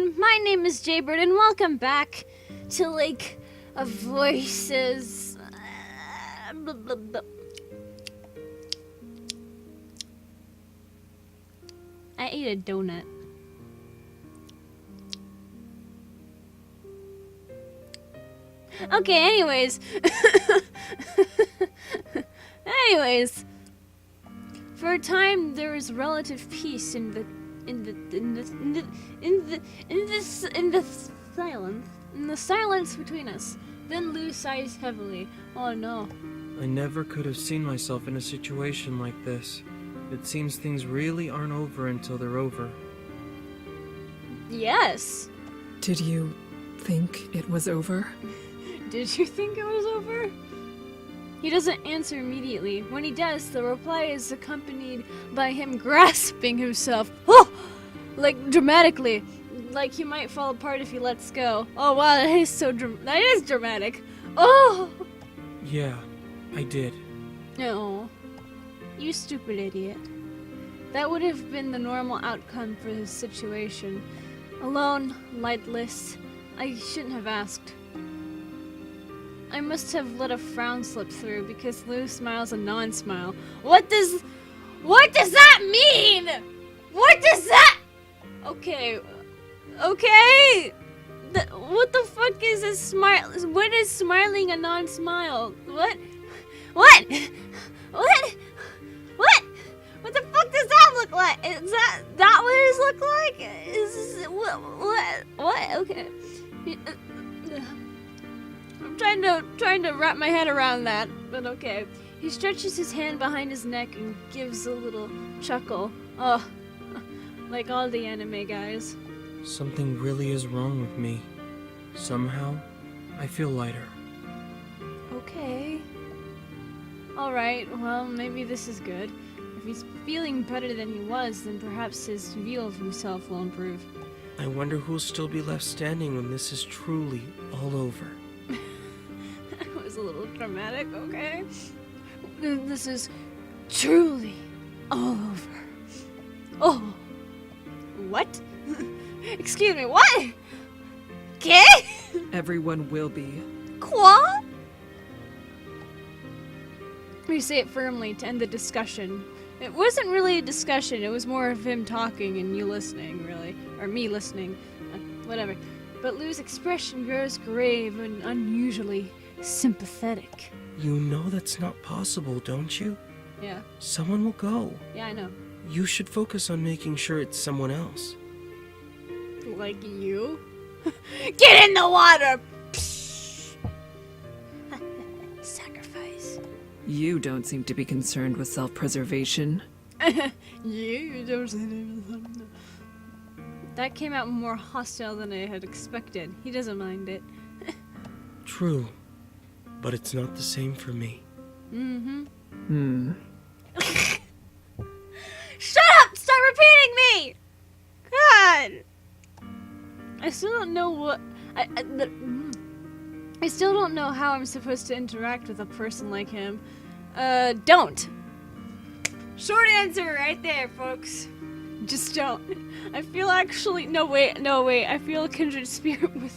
everyone, my name is Jaybird and welcome back to Lake of Voices. Blah, blah, blah. I ate a donut. Okay, anyways. For a time there was relative peace in the silence between us. Then Lou sighs heavily. Oh no. I never could have seen myself in a situation like this. It seems things really aren't over until they're over. Yes. Did you think it was over? Did you think it was over? He doesn't answer immediately. When he does, the reply is accompanied by him grasping himself. Oh! Like dramatically. Like he might fall apart if he lets go. Oh wow, that is dramatic. Oh! Yeah, I did. No. You stupid idiot. That would have been the normal outcome for his situation. Alone, lightless. I shouldn't have asked. I must have let a frown slip through because Lou smiles a non-smile. What does that mean? What does that? Okay. What the fuck is a smile? What is smiling a non-smile? What? What the fuck does that look like? Is that what it look like? What? Okay. I'm trying to wrap my head around that, but okay. He stretches his hand behind his neck and gives a little chuckle. Oh, like all the anime guys. Something really is wrong with me. Somehow, I feel lighter. Okay. Alright, well, maybe this is good. If he's feeling better than he was, then perhaps his view of himself will improve. I wonder who'll still be left standing when this is truly all over. That was a little dramatic, okay? This is truly all over. Oh. What? Excuse me, what? ¿Qué? Everyone will be. Quoi? We say it firmly to end the discussion. It wasn't really a discussion, it was more of him talking and you listening, really. Or me listening. Whatever. But Lou's expression grows grave and unusually sympathetic. You know that's not possible, don't you? Yeah. Someone will go. Yeah, I know. You should focus on making sure it's someone else. Like you? Get in the water! Sacrifice. You don't seem to be concerned with self-preservation. You don't say that. That came out more hostile than I had expected. He doesn't mind it. True. But it's not the same for me. Shut up! Stop repeating me! God! I still don't know what... I still don't know how I'm supposed to interact with a person like him. Don't! Short answer right there, folks. Just don't. I feel actually... No, wait. I feel a kindred spirit with...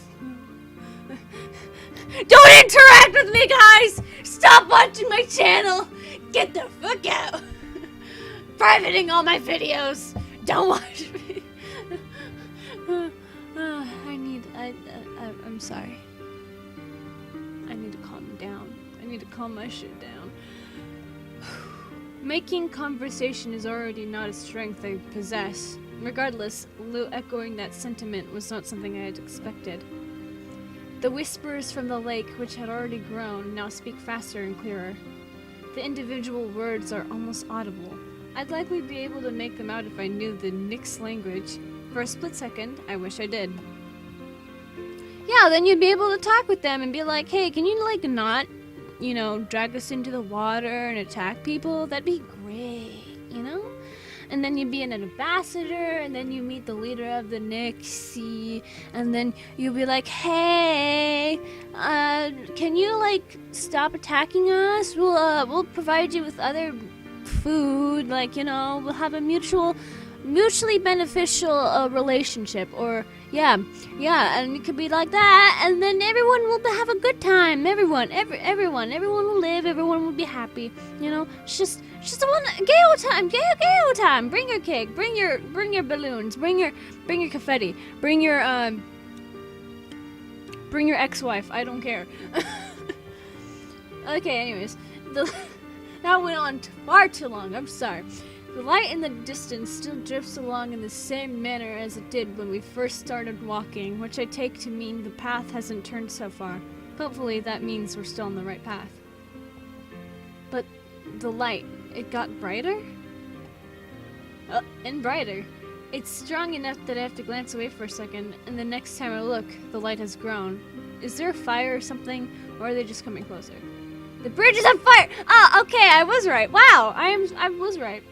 Don't interact with me, guys! Stop watching my channel! Get the fuck out! Privating all my videos! Don't watch me! I'm sorry. I need to calm down. I need to calm my shit down. Making conversation is already not a strength I possess. Regardless, Lou echoing that sentiment was not something I had expected. The whispers from the lake, which had already grown, now speak faster and clearer. The individual words are almost audible. I'd likely be able to make them out if I knew the Nyx language. For a split second, I wish I did. Yeah, then you'd be able to talk with them and be like, hey, can you, like, not, you know, drag us into the water and attack people? That'd be great, you know? And then you'd be an ambassador, and then you meet the leader of the Nixie, and then you'll be like, hey, can you, like, stop attacking us? We'll provide you with other food, like, you know, we'll have a mutual mutually beneficial relationship, or yeah, and it could be like that, and then everyone will have a good time. Everyone will live. Everyone will be happy. You know, it's just a one gay old time, gay old time. Bring your cake, bring your balloons, bring your confetti, bring your ex-wife. I don't care. Okay, anyways, that went on far too long. I'm sorry. The light in the distance still drifts along in the same manner as it did when we first started walking, which I take to mean the path hasn't turned so far. Hopefully that means we're still on the right path. But the light, it got brighter? And brighter. It's strong enough that I have to glance away for a second, and the next time I look, the light has grown. Is there a fire or something, or are they just coming closer? The bridge is on fire! Oh, okay, I was right. Wow, I was right.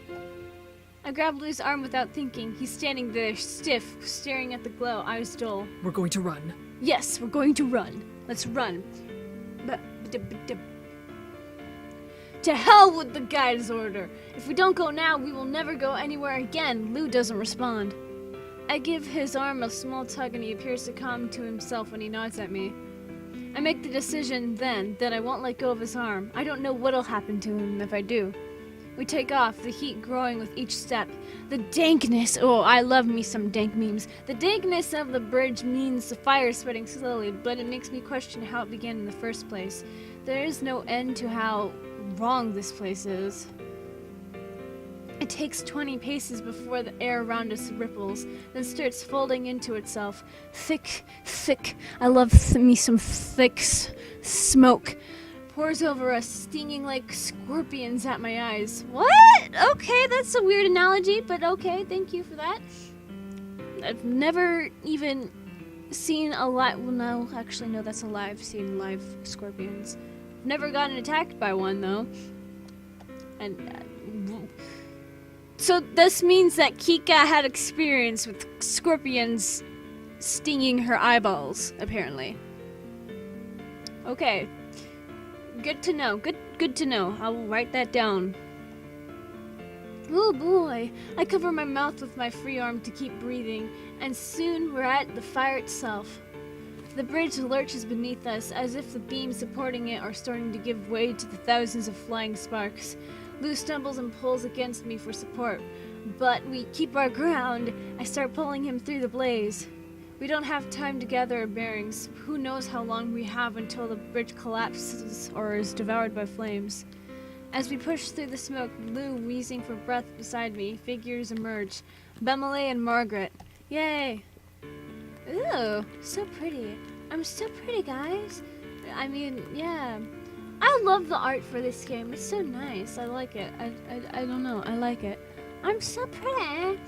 I grabbed Lou's arm without thinking. He's standing there, stiff, staring at the glow, eyes dull. We're going to run. Yes, we're going to run. Let's run. To hell with the guide's order. If we don't go now, we will never go anywhere again. Lou doesn't respond. I give his arm a small tug and he appears to come to himself when he nods at me. I make the decision then that I won't let go of his arm. I don't know what'll happen to him if I do. We take off, the heat growing with each step. The dankness, oh, I love me some dank memes. The dankness of the bridge means the fire spreading slowly, but it makes me question how it began in the first place. There is no end to how wrong this place is. It takes 20 paces before the air around us ripples, then starts folding into itself. Thick, I love me some thick smoke. Pours over us, stinging like scorpions at my eyes. What? Okay, that's a weird analogy, but okay, thank you for that. I've never even seen a live... Well, no, actually, no, that's a lie. I've seen live scorpions. I've never gotten attacked by one, though. And... so this means that Kika had experience with scorpions stinging her eyeballs, apparently. Okay. Good to know. Good to know. I will write that down. Oh boy. I cover my mouth with my free arm to keep breathing, and soon we're at the fire itself. The bridge lurches beneath us as if the beams supporting it are starting to give way to the thousands of flying sparks. Lou stumbles and pulls against me for support, but we keep our ground. I start pulling him through the blaze. We don't have time to gather our bearings. Who knows how long we have until the bridge collapses or is devoured by flames. As we push through the smoke, Lou, wheezing for breath beside me, figures emerge. Bemele and Margaret. Yay! Ooh, so pretty. I'm so pretty, guys. I mean, yeah. I love the art for this game. It's so nice. I like it. I don't know. I like it. I'm so pretty.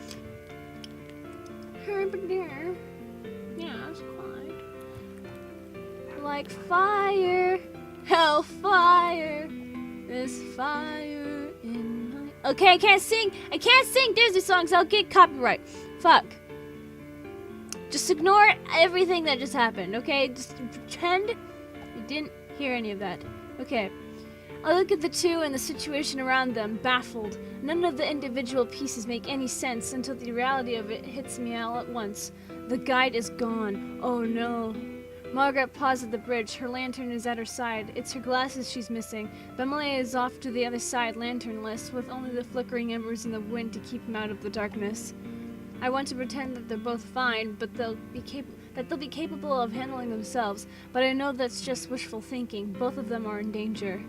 Yeah, it's quite. Like fire, hellfire, there's fire in my... Okay, I can't sing Disney songs, I'll get copyright. Fuck. Just ignore everything that just happened, okay? Just pretend you didn't hear any of that. Okay. I look at the two and the situation around them, baffled. None of the individual pieces make any sense until the reality of it hits me all at once. The guide is gone. Oh no. Margaret paused at the bridge. Her lantern is at her side. It's her glasses she's missing. Bemele is off to the other side, lanternless, with only the flickering embers in the wind to keep him out of the darkness. I want to pretend that they're both fine, but they'll be capable of handling themselves, but I know that's just wishful thinking. Both of them are in danger.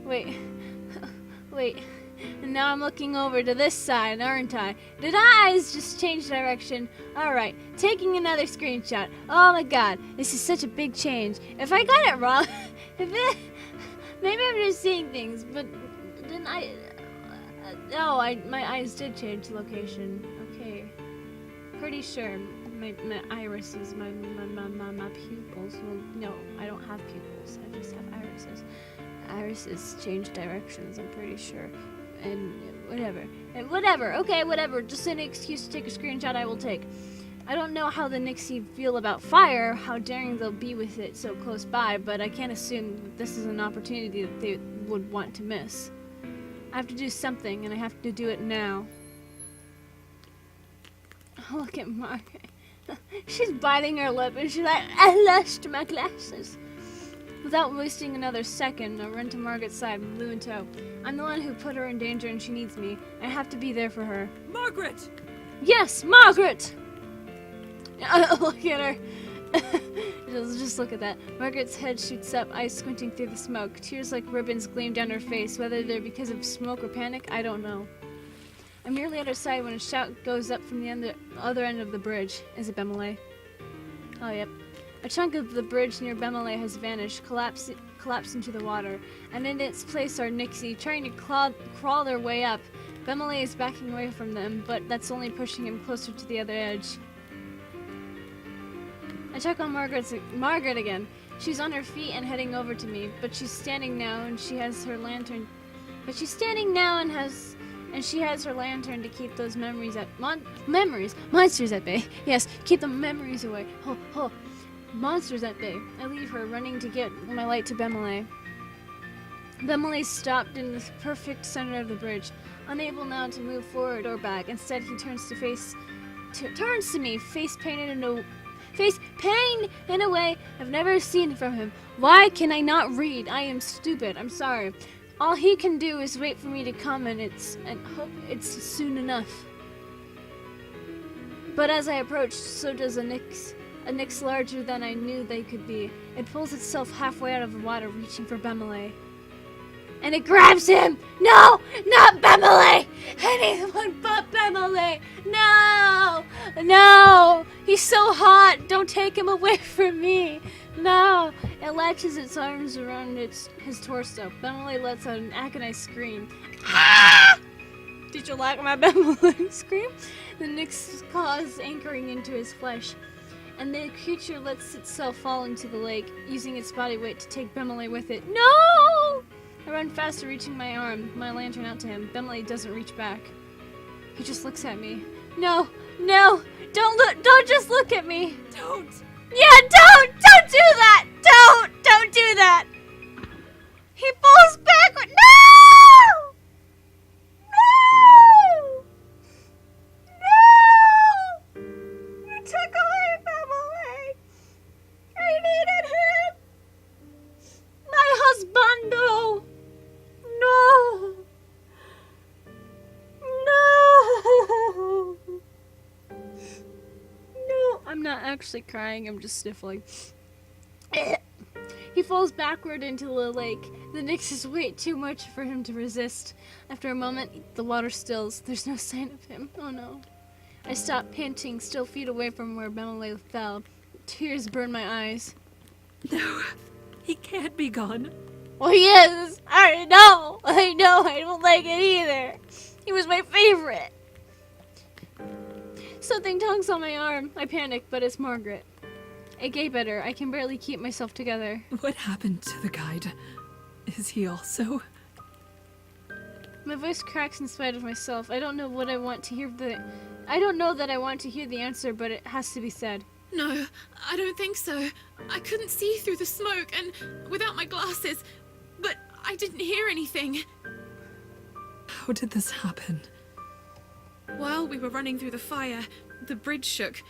Wait. And now I'm looking over to this side, aren't I? Did our eyes just change direction? Alright, taking another screenshot. Oh my god, this is such a big change. If I got it wrong, maybe I'm just seeing things, but then my eyes did change location. Okay. Pretty sure my irises, my pupils, well, no, I don't have pupils, I just have irises. Irises change directions, I'm pretty sure. And whatever, okay, whatever. Just any excuse to take a screenshot I will take. I don't know how the Nixie feel about fire, how daring they'll be with it so close by, but I can't assume that this is an opportunity that they would want to miss. I have to do something, and I have to do it now. Look at Margaret. She's biting her lip, and she's like, I lost my glasses. Without wasting another second, I run to Margaret's side, Lou in tow. I'm the one who put her in danger, and she needs me. I have to be there for her. Margaret! Yes, Margaret! Look at her. Just look at that. Margaret's head shoots up, eyes squinting through the smoke. Tears like ribbons gleam down her face. Whether they're because of smoke or panic, I don't know. I'm nearly at her side when a shout goes up from the other end of the bridge. Is it Bemele? Oh, yep. A chunk of the bridge near Bemele has vanished, collapsed into the water, and in its place are Nixie, trying to crawl their way up. Bemele is backing away from them, but that's only pushing him closer to the other edge. I check on Margaret again. She's on her feet and heading over to me, but she's standing now and she has her lantern. She has her lantern to keep those monsters at bay. Yes, keep the memories away. Monsters at bay. I leave her, running to get my light to Bemele. Bemele stopped in the perfect center of the bridge, unable now to move forward or back. Instead, he turns to me, face painted in a way I've never seen from him. Why can I not read? I am stupid. I'm sorry. All he can do is wait for me to come, and hope it's soon enough. But as I approach, so does a Nyx larger than I knew they could be. It pulls itself halfway out of the water, reaching for Bemele. And it grabs him! No! Not Bemele! Anyone but Bemele! No! No! He's so hot! Don't take him away from me! No! It latches its arms around his torso. Bemele lets out an agonized scream. Ah! Did you like my Bemele scream? The Nyx's claws anchoring into his flesh, and the creature lets itself fall into the lake, using its body weight to take Bemele with it. No! I run faster, reaching my lantern out to him. Bemele doesn't reach back. He just looks at me. No! No! Don't just look at me! Don't! Yeah, don't do that! Don't do that! He falls backward. No! No! No! You took away Bemele. I needed him. My husbando. No! No! No! I'm not actually crying, I'm just sniffling. He falls backward into the lake. The Nyx is way too much for him to resist. After a moment, the water stills. There's no sign of him. Oh no. I stop panting, still feet away from where Bemele fell. Tears burn my eyes. No, he can't be gone. Well, he is. I know. I don't like it either. He was my favorite. Something tugs on my arm. I panic, but it's Margaret. I gape at her. I can barely keep myself together. What happened to the guide? Is he also? My voice cracks in spite of myself. I don't know what I want to hear. I don't know that I want to hear the answer, but it has to be said. No, I don't think so. I couldn't see through the smoke and without my glasses, but I didn't hear anything. How did this happen? While we were running through the fire, the bridge shook.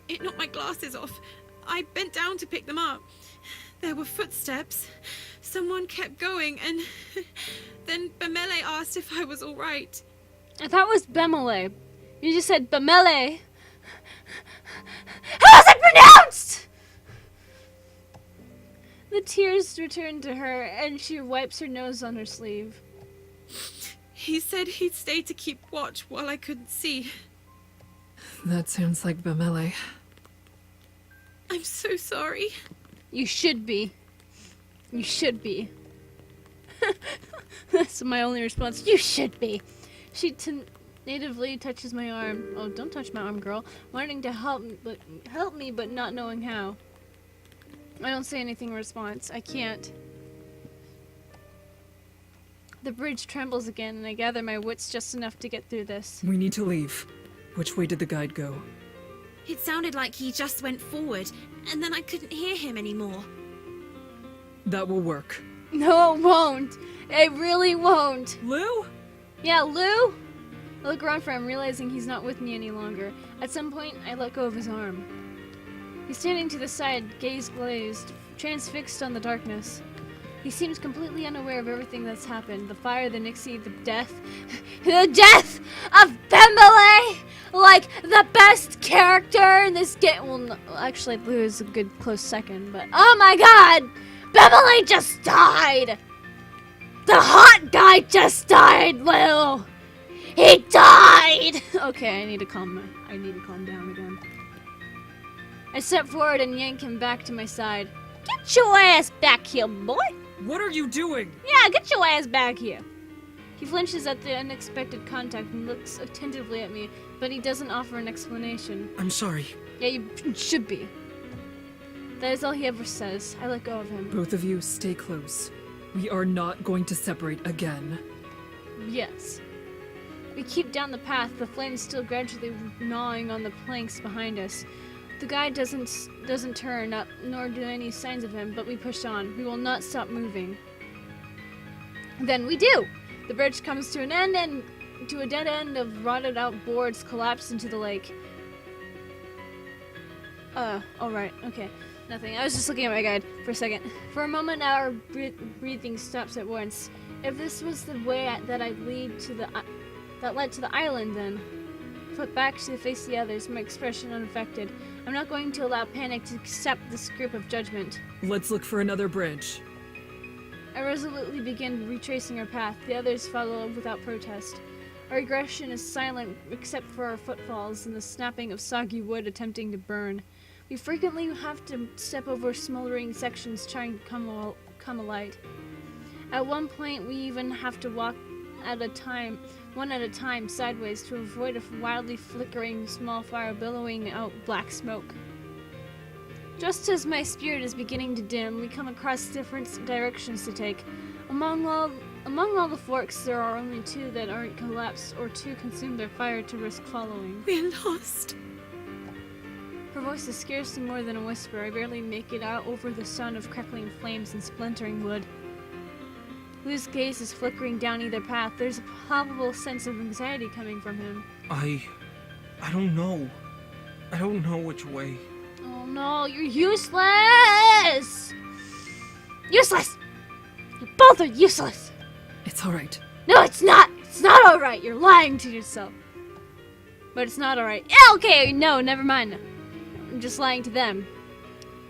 It knocked my glasses off. I bent down to pick them up. There were footsteps. Someone kept going, and then Bemele asked if I was all right. I thought it was Bemele. You just said Bemele. How is it pronounced? The tears return to her, and she wipes her nose on her sleeve. He said he'd stay to keep watch while I couldn't see. That sounds like Bemele. I'm so sorry. You should be. You should be. That's my only response. You should be. She natively touches my arm. Oh, don't touch my arm, girl. Wanting to help me, but not knowing how. I don't say anything in response. I can't. The bridge trembles again, and I gather my wits just enough to get through this. We need to leave. Which way did the guide go? It sounded like he just went forward, and then I couldn't hear him anymore. That will work. No, it won't. It really won't. Lou? Yeah, Lou? I look around for him, realizing he's not with me any longer. At some point, I let go of his arm. He's standing to the side, gaze glazed, transfixed on the darkness. He seems completely unaware of everything that's happened. The fire, the Nixie, the death. The death of Bembele! Like, the best character in this game. Well, no, actually, Lou is a good close second, but oh my god! Bembele just died! The hot guy just died, Lou! He died! Okay, I need to calm down again. I step forward and yank him back to my side. Get your ass back here, boy! What are you doing? Yeah, get your ass back here! He flinches at the unexpected contact and looks attentively at me, but he doesn't offer an explanation. I'm sorry. Yeah, you should be. That is all he ever says. I let go of him. Both of you stay close. We are not going to separate again. Yes. We keep down the path, the flames still gradually gnawing on the planks behind us. The guy doesn't turn up, nor do any signs of him, but we push on. We will not stop moving. Then we do! The bridge comes to an end, and to a dead end of rotted out boards collapsed into the lake. Alright, okay. Nothing. I was just looking at my guide for a second. For a moment, our breathing stops at once. If this was the way that led to the island, then. Flip back to face the others, my expression unaffected. I'm not going to allow panic to accept this grip of judgment. Let's look for another bridge. I resolutely begin retracing our path. The others follow without protest. Our aggression is silent except for our footfalls and the snapping of soggy wood attempting to burn. We frequently have to step over smoldering sections trying to come alight. At one point, we even have to walk one at a time, sideways to avoid a wildly flickering small fire billowing out black smoke. Just as my spirit is beginning to dim, we come across different directions to take. Among all the forks, there are only two that aren't collapsed or two consume their fire to risk following. We're lost. Her voice is scarcely more than a whisper. I barely make it out over the sound of crackling flames and splintering wood. Lou's gaze is flickering down either path. There's a palpable sense of anxiety coming from him. I don't know. I don't know which way. Oh no, you're useless! Useless! You both are useless! It's alright. No, it's not! It's not alright! You're lying to yourself. But it's not alright. Yeah, okay, no, never mind. I'm just lying to them.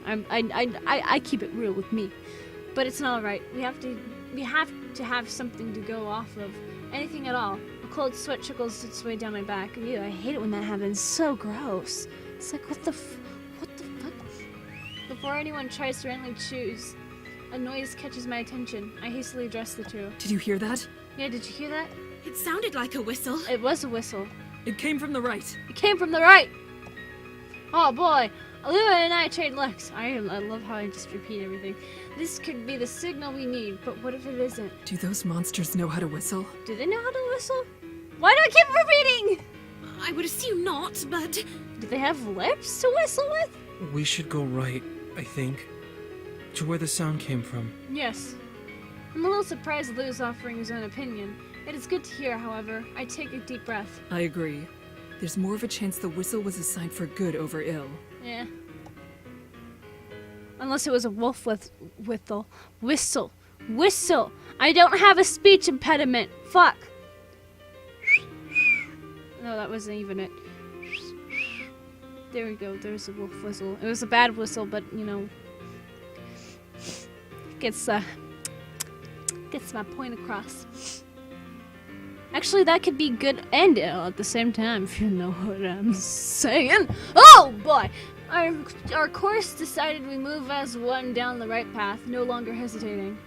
I keep it real with me. But it's not alright. We have to have something to go off of. Anything at all. A cold sweat trickles its way down my back. Ew, I hate it when that happens. So gross. It's like, what the fuck? Before anyone tries to randomly choose, a noise catches my attention. I hastily address the two. Did you hear that? Yeah, did you hear that? It sounded like a whistle. It was a whistle. It came from the right. It came from the right! Oh boy, Lou and I trade looks. I love how I just repeat everything. This could be the signal we need, but what if it isn't? Do those monsters know how to whistle? Do they know how to whistle? Why do I keep repeating? I would assume not, but... Do they have lips to whistle with? We should go right, I think. To where the sound came from. Yes. I'm a little surprised Lou's offering his own opinion. It is good to hear, however. I take a deep breath. I agree. There's more of a chance the whistle was a sign for good over ill. Yeah. Unless it was a wolf with whistle. Whistle! I don't have a speech impediment. Fuck. No, that wasn't even it. There we go. There's a wolf whistle. It was a bad whistle, but you know, gets my point across. Actually, that could be good and ill at the same time, if you know what I'm saying. Oh boy! Our course decided we move as one down the right path, no longer hesitating.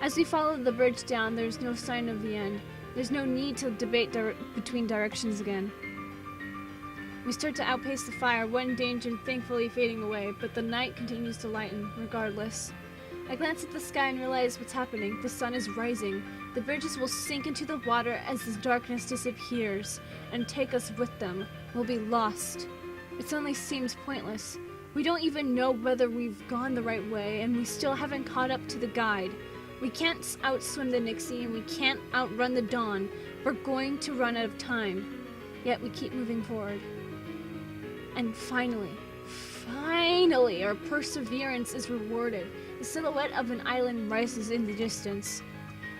As we follow the bridge down, there's no sign of the end. There's no need to debate between directions again. We start to outpace the fire, one danger thankfully fading away, but the night continues to lighten, regardless. I glance at the sky and realize what's happening. The sun is rising. The bridges will sink into the water as the darkness disappears, and take us with them. We'll be lost. It suddenly seems pointless. We don't even know whether we've gone the right way, and we still haven't caught up to the guide. We can't outswim the Nixie, and we can't outrun the Dawn. We're going to run out of time. Yet we keep moving forward. And finally, our perseverance is rewarded. The silhouette of an island rises in the distance.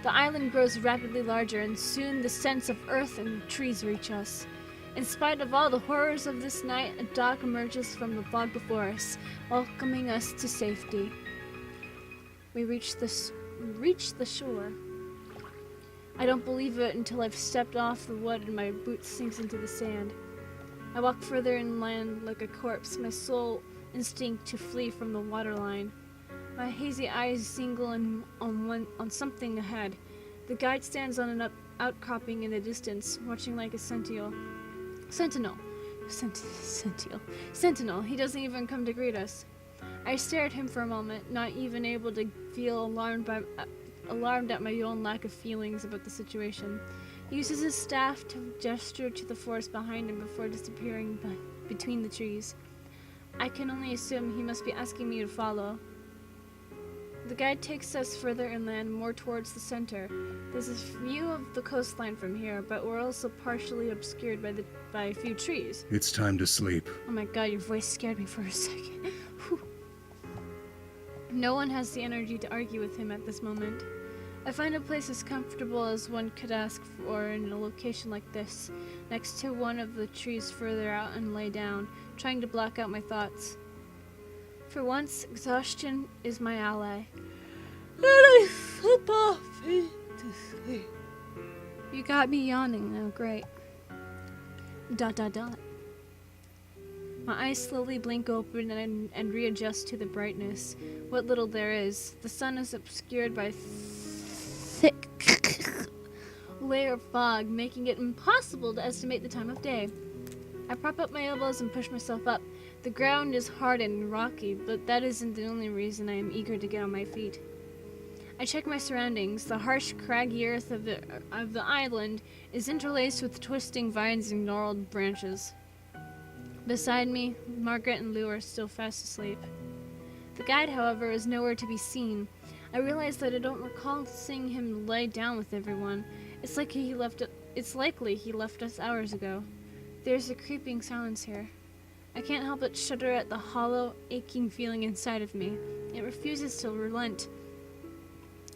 The island grows rapidly larger, and soon the scents of earth and trees reach us. In spite of all the horrors of this night, a dock emerges from the fog before us, welcoming us to safety. We reach the shore. I don't believe it until I've stepped off the wood and my boot sinks into the sand. I walk further inland like a corpse, my sole instinct to flee from the waterline. My hazy eyes single on something ahead. The guide stands on an outcropping in the distance, watching like a sentinel. Sentinel. He doesn't even come to greet us. I stare at him for a moment, not even able to feel alarmed at my own lack of feelings about the situation. He uses his staff to gesture to the forest behind him before disappearing between the trees. I can only assume he must be asking me to follow. The guide takes us further inland, more towards the center. There's a view of the coastline from here, but we're also partially obscured by a few trees. It's time to sleep. Oh my god, your voice scared me for a second. Whew. No one has the energy to argue with him at this moment. I find a place as comfortable as one could ask for in a location like this, next to one of the trees further out, and lay down, trying to block out my thoughts. For once, exhaustion is my ally. And I slip off into sleep. You got me yawning now, great. ... My eyes slowly blink open and readjust to the brightness. What little there is. The sun is obscured by thick layer of fog, making it impossible to estimate the time of day. I prop up my elbows and push myself up. The ground is hard and rocky, but that isn't the only reason I am eager to get on my feet. I check my surroundings. The harsh, craggy earth of the island is interlaced with twisting vines and gnarled branches. Beside me, Margaret and Lou are still fast asleep. The guide, however, is nowhere to be seen. I realize that I don't recall seeing him lay down with everyone. It's likely he left us hours ago. There's a creeping silence here. I can't help but shudder at the hollow, aching feeling inside of me. It refuses to relent.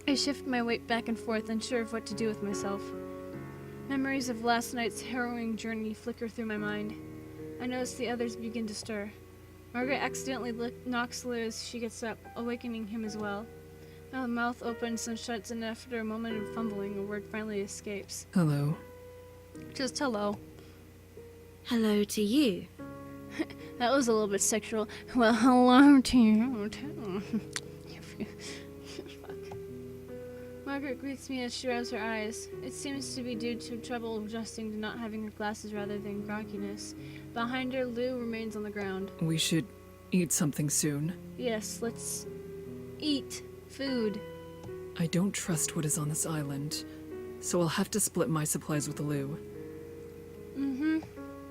I shift my weight back and forth, unsure of what to do with myself. Memories of last night's harrowing journey flicker through my mind. I notice the others begin to stir. Margaret accidentally knocks Lou as she gets up, awakening him as well. My mouth opens and shuts, and after a moment of fumbling, a word finally escapes. Hello. Just hello. Hello to you. That was a little bit sexual. Well, hello to you too. Fuck. Margaret greets me as she rubs her eyes. It seems to be due to trouble adjusting to not having her glasses rather than grogginess. Behind her, Lou remains on the ground. We should eat something soon. Yes, let's eat food. I don't trust what is on this island, so I'll have to split my supplies with Lou.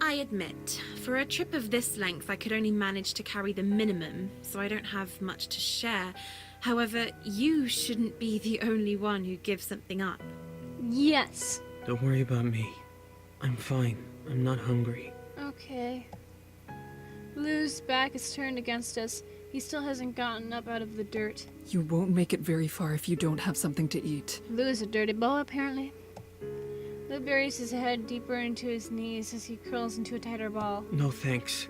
I admit, for a trip of this length, I could only manage to carry the minimum, so I don't have much to share. However, you shouldn't be the only one who gives something up. Yes. Don't worry about me. I'm fine. I'm not hungry. Okay. Lou's back is turned against us. He still hasn't gotten up out of the dirt. You won't make it very far if you don't have something to eat. Lou is a dirty boy, apparently. Lou buries his head deeper into his knees as he curls into a tighter ball. No thanks.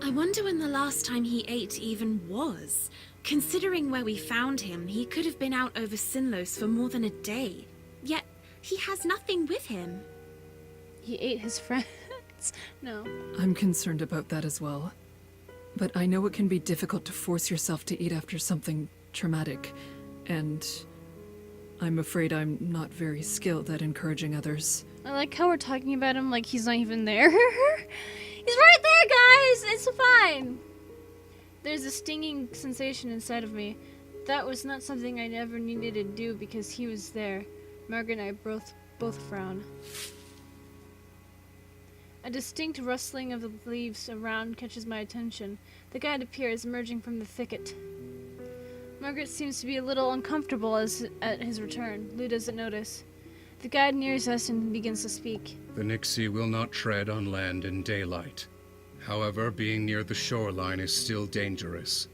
I wonder when the last time he ate even was. Considering where we found him, he could have been out over Sinlos for more than a day. Yet, he has nothing with him. He ate his friends. No. I'm concerned about that as well. But I know it can be difficult to force yourself to eat after something traumatic, and I'm afraid I'm not very skilled at encouraging others. I like how we're talking about him like he's not even there. He's right there, guys! It's fine! There's a stinging sensation inside of me. That was not something I ever needed to do because he was there. Margaret and I both frown. A distinct rustling of the leaves around catches my attention. The guide appears, emerging from the thicket. Margaret seems to be a little uncomfortable at his return. Lou doesn't notice. The guide nears us and begins to speak. The Nixie will not tread on land in daylight. However, being near the shoreline is still dangerous.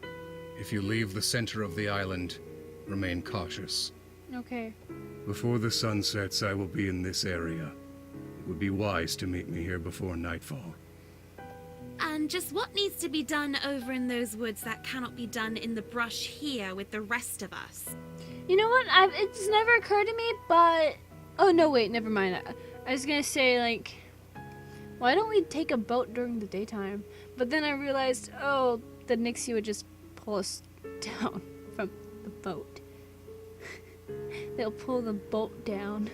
If you leave the center of the island, remain cautious. Okay. Before the sun sets, I will be in this area. It would be wise to meet me here before nightfall. And just what needs to be done over in those woods that cannot be done in the brush here with the rest of us? You know what? It's never occurred to me, but... Oh, no, wait, never mind. I was gonna say, like... Why don't we take a boat during the daytime? But then I realized, oh, the Nixie would just pull us down from the boat. They'll pull the boat down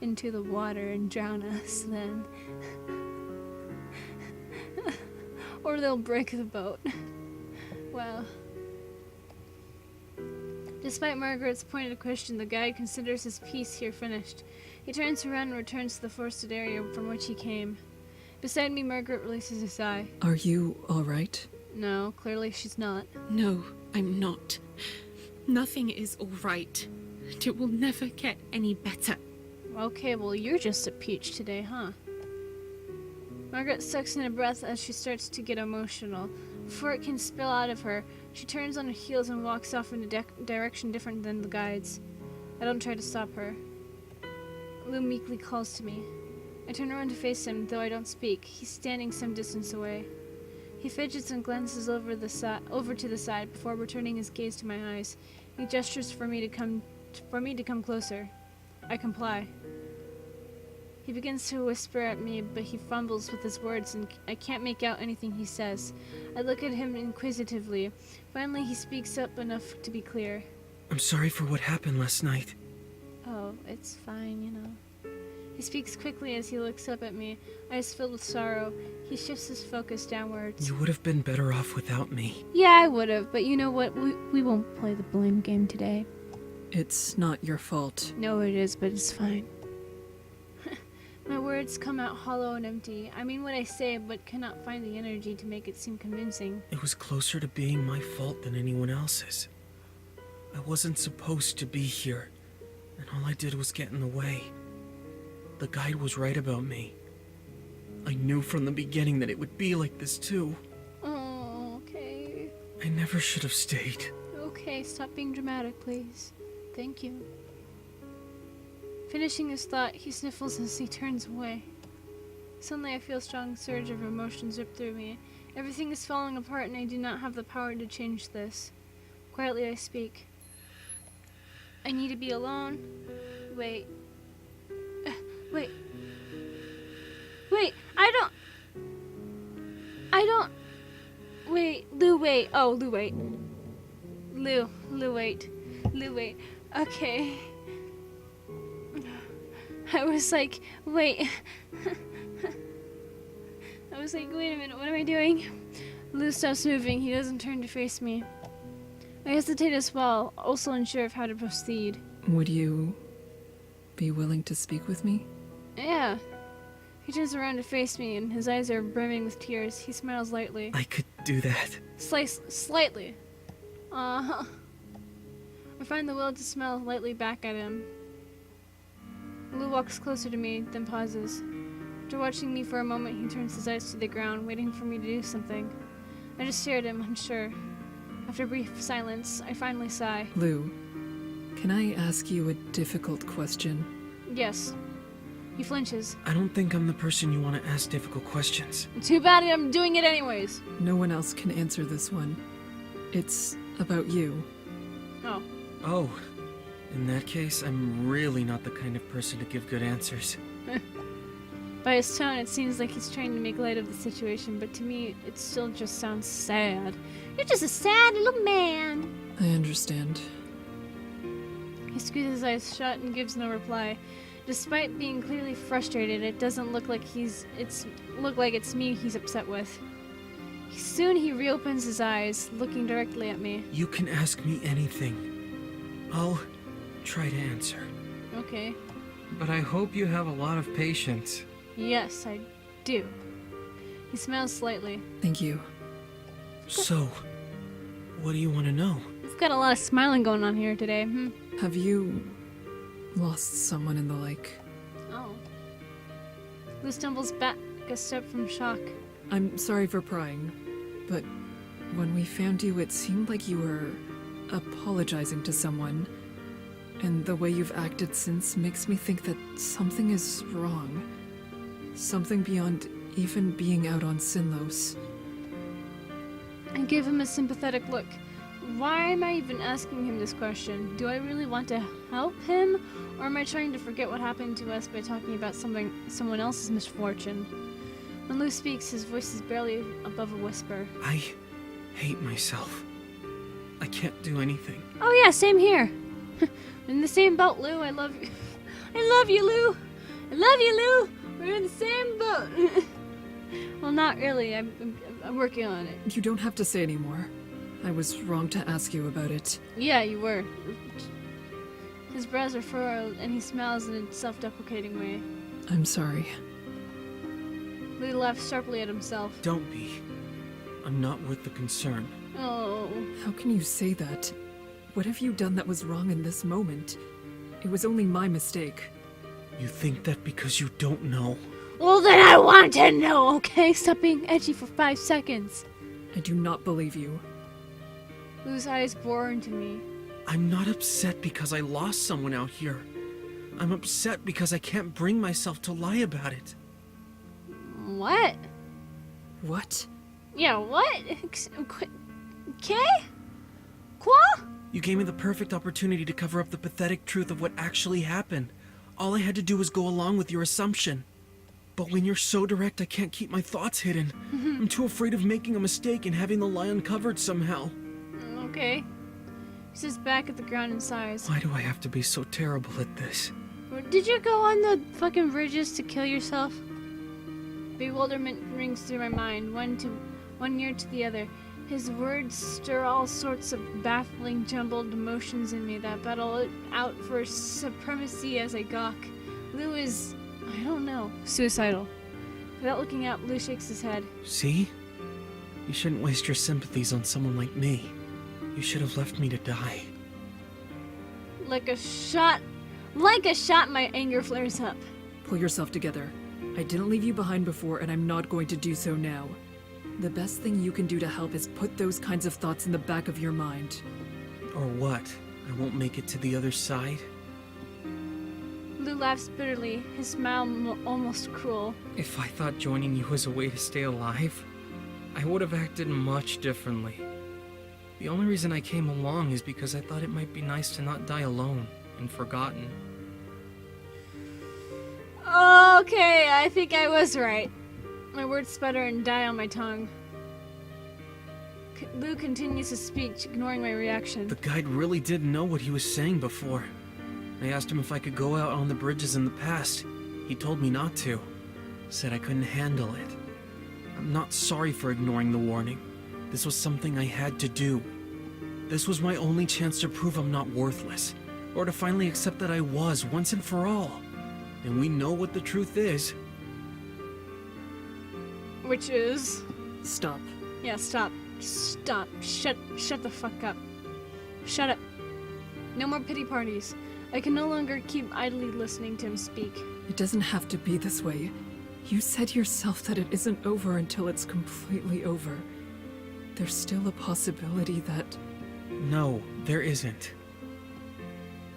into the water and drown us then. Or they'll break the boat. Wow. Despite Margaret's pointed question, the guide considers his piece here finished. He turns around and returns to the forested area from which he came. Beside me, Margaret releases a sigh. Are you all right? No, clearly she's not. No, I'm not. Nothing is all right. It will never get any better. Okay, well, you're just a peach today, huh? Margaret sucks in a breath as she starts to get emotional. Before it can spill out of her, she turns on her heels and walks off in a direction different than the guide's. I don't try to stop her. Lou meekly calls to me. I turn around to face him, though I don't speak. He's standing some distance away. He fidgets and glances over to the side before returning his gaze to my eyes. He gestures for me to come closer. I comply. He begins to whisper at me, but he fumbles with his words and I can't make out anything he says. I look at him inquisitively. Finally, he speaks up enough to be clear. I'm sorry for what happened last night. Oh, it's fine, you know. He speaks quickly as he looks up at me, eyes filled with sorrow. He shifts his focus downwards. You would have been better off without me. Yeah, I would have, but you know what? We won't play the blame game today. It's not your fault. No, it is, but it's fine. My words come out hollow and empty. I mean what I say, but cannot find the energy to make it seem convincing. It was closer to being my fault than anyone else's. I wasn't supposed to be here, and all I did was get in the way. The guide was right about me. I knew from the beginning that it would be like this too. Oh, okay. I never should have stayed. Okay, stop being dramatic, please. Thank you. Finishing his thought, he sniffles as he turns away. Suddenly I feel a strong surge of emotion zip through me. Everything is falling apart and I do not have the power to change this. Quietly I speak. I need to be alone. Wait. Wait. I don't... Wait, Lou, wait. Oh, Lou, wait. Lou, wait. Lou, wait. Okay. I was like, wait. I was like, wait a minute, what am I doing? Lou stops moving. He doesn't turn to face me. I hesitate as well, also unsure of how to proceed. Would you be willing to speak with me? Yeah. He turns around to face me, and his eyes are brimming with tears. He smiles lightly. I could do that. Slightly. Uh-huh. I find the will to smile lightly back at him. Lou walks closer to me, then pauses. After watching me for a moment, he turns his eyes to the ground, waiting for me to do something. I just stare at him, unsure. After a brief silence, I finally sigh. Lou, can I ask you a difficult question? Yes. He flinches. I don't think I'm the person you want to ask difficult questions. Too bad I'm doing it anyways. No one else can answer this one. It's about you. Oh. Oh, in that case, I'm really not the kind of person to give good answers. By his tone, it seems like he's trying to make light of the situation, but to me, it still just sounds sad. You're just a sad little man. I understand. He squeezes his eyes shut and gives no reply. Despite being clearly frustrated, it doesn't look like it's me he's upset with. Soon he reopens his eyes, looking directly at me. You can ask me anything. I'll try to answer. Okay. But I hope you have a lot of patience. Yes, I do. He smiles slightly. Thank you. So, what do you want to know? We've got a lot of smiling going on here today. Have you lost someone in the lake? Oh. Lou stumbles back a step from shock. I'm sorry for prying, but when we found you, it seemed like you were apologizing to someone. And the way you've acted since makes me think that something is wrong. Something beyond even being out on Sinlos. I give him a sympathetic look. Why am I even asking him this question? Do I really want to help him? Or am I trying to forget what happened to us by talking about someone else's misfortune? When Lou speaks, his voice is barely above a whisper. I hate myself. I can't do anything. Oh yeah, same here. In the same boat, Lou. I love you. I love you, Lou. I love you, Lou. We're in the same boat. Well, not really. I'm working on it. You don't have to say anymore. I was wrong to ask you about it. Yeah, you were. His brows are furrowed, and he smiles in a self-deprecating way. I'm sorry. Lou laughs sharply at himself. Don't be. I'm not worth the concern. Oh. How can you say that? What have you done that was wrong in this moment? It was only my mistake. You think that because you don't know. Well, then I want to know, okay? Stop being edgy for 5 seconds. I do not believe you. Lou's eyes bore into me. I'm not upset because I lost someone out here. I'm upset because I can't bring myself to lie about it. What? What? Yeah, what? Okay? Quoi? You gave me the perfect opportunity to cover up the pathetic truth of what actually happened. All I had to do was go along with your assumption. But when you're so direct, I can't keep my thoughts hidden. I'm too afraid of making a mistake and having the lie uncovered somehow. Okay. He sits back at the ground and sighs. Why do I have to be so terrible at this? Did you go on the fucking bridges to kill yourself? Bewilderment rings through my mind, one ear to the other. His words stir all sorts of baffling, jumbled emotions in me that battle it out for supremacy as I gawk. Lou is, I don't know, suicidal. Without looking up, Lou shakes his head. See? You shouldn't waste your sympathies on someone like me. You should have left me to die. Like a shot, my anger flares up. Pull yourself together. I didn't leave you behind before, and I'm not going to do so now. The best thing you can do to help is put those kinds of thoughts in the back of your mind. Or what? I won't make it to the other side? Lou laughs bitterly, his smile almost cruel. If I thought joining you was a way to stay alive, I would have acted much differently. The only reason I came along is because I thought it might be nice to not die alone and forgotten. Okay, I think I was right. My words sputter and die on my tongue. Lou continues to speak, ignoring my reaction. The guide really didn't know what he was saying before. I asked him if I could go out on the bridges in the past. He told me not to. Said I couldn't handle it. I'm not sorry for ignoring the warning. This was something I had to do. This was my only chance to prove I'm not worthless. Or to finally accept that I was, once and for all. And we know what the truth is. Which is... Stop. Yeah, stop. Stop. Shut the fuck up. Shut up. No more pity parties. I can no longer keep idly listening to him speak. It doesn't have to be this way. You said yourself that it isn't over until it's completely over. There's still a possibility that... No, there isn't.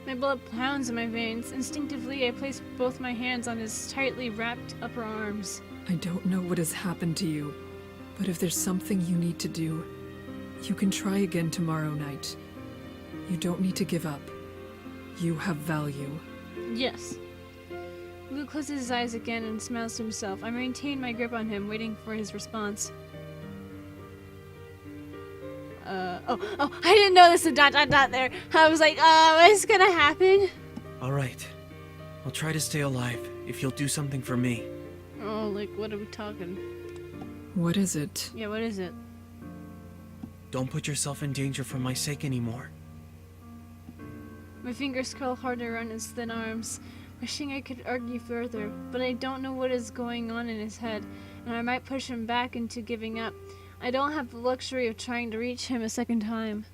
My blood pounds in my veins. Instinctively, I place both my hands on his tightly wrapped upper arms. I don't know what has happened to you, but if there's something you need to do, you can try again tomorrow night. You don't need to give up. You have value. Yes. Lou closes his eyes again and smiles to himself. I maintain my grip on him, waiting for his response. Oh, I didn't know this was ... there. I was like, what's gonna happen? Alright. I'll try to stay alive, if you'll do something for me. Oh, like, what are we talking? What is it? Yeah, what is it? Don't put yourself in danger for my sake anymore. My fingers curl harder around his thin arms. wishing I could argue further, but I don't know what is going on in his head, and I might push him back into giving up. I don't have the luxury of trying to reach him a second time.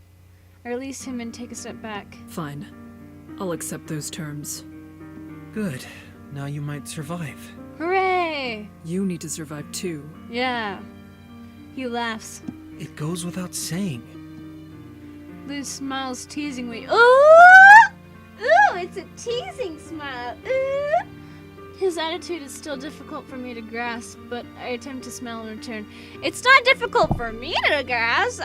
I release him and take a step back. Fine. I'll accept those terms. Good. Now you might survive. Hooray! You need to survive too. Yeah. He laughs. It goes without saying. Lou smiles teasingly. Ooh! Ooh, it's a teasing smile. Ooh! His attitude is still difficult for me to grasp, but I attempt to smile in return. It's not difficult for me to grasp.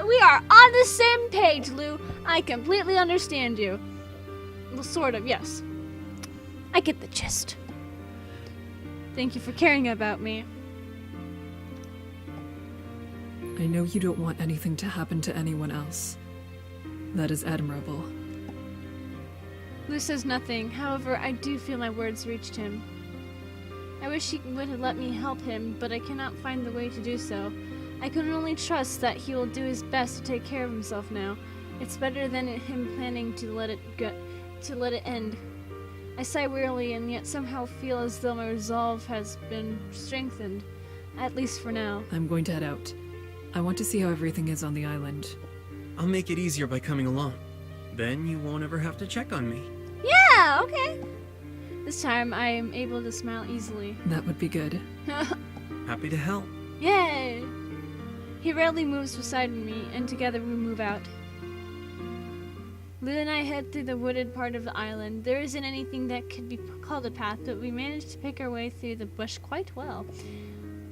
We are on the same page, Lou. I completely understand you. Well, sort of, yes. I get the gist. Thank you for caring about me. I know you don't want anything to happen to anyone else. That is admirable. Lou says nothing. However, I do feel my words reached him. I wish he would have let me help him, but I cannot find the way to do so. I can only trust that he will do his best to take care of himself now. It's better than him planning to let it end. I sigh wearily and yet somehow feel as though my resolve has been strengthened, at least for now. I'm going to head out. I want to see how everything is on the island. I'll make it easier by coming along. Then you won't ever have to check on me. Yeah, okay. This time I am able to smile easily. That would be good. Happy to help. Yay! He rarely moves beside me, and together we move out. Lou and I head through the wooded part of the island. There isn't anything that could be called a path, but we managed to pick our way through the bush quite well.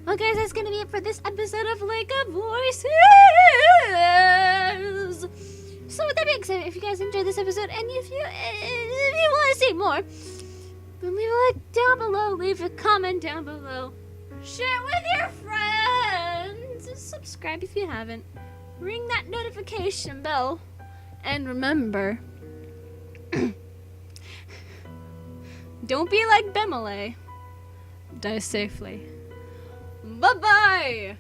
Well, guys, that's gonna be it for this episode of Lake of Voices. So with that being said, if you guys enjoyed this episode, and if you want to see more, then leave a like down below, leave a comment down below, share it with your friends, subscribe if you haven't, ring that notification bell, and remember, don't be like Bemele. Die safely. Bye-bye!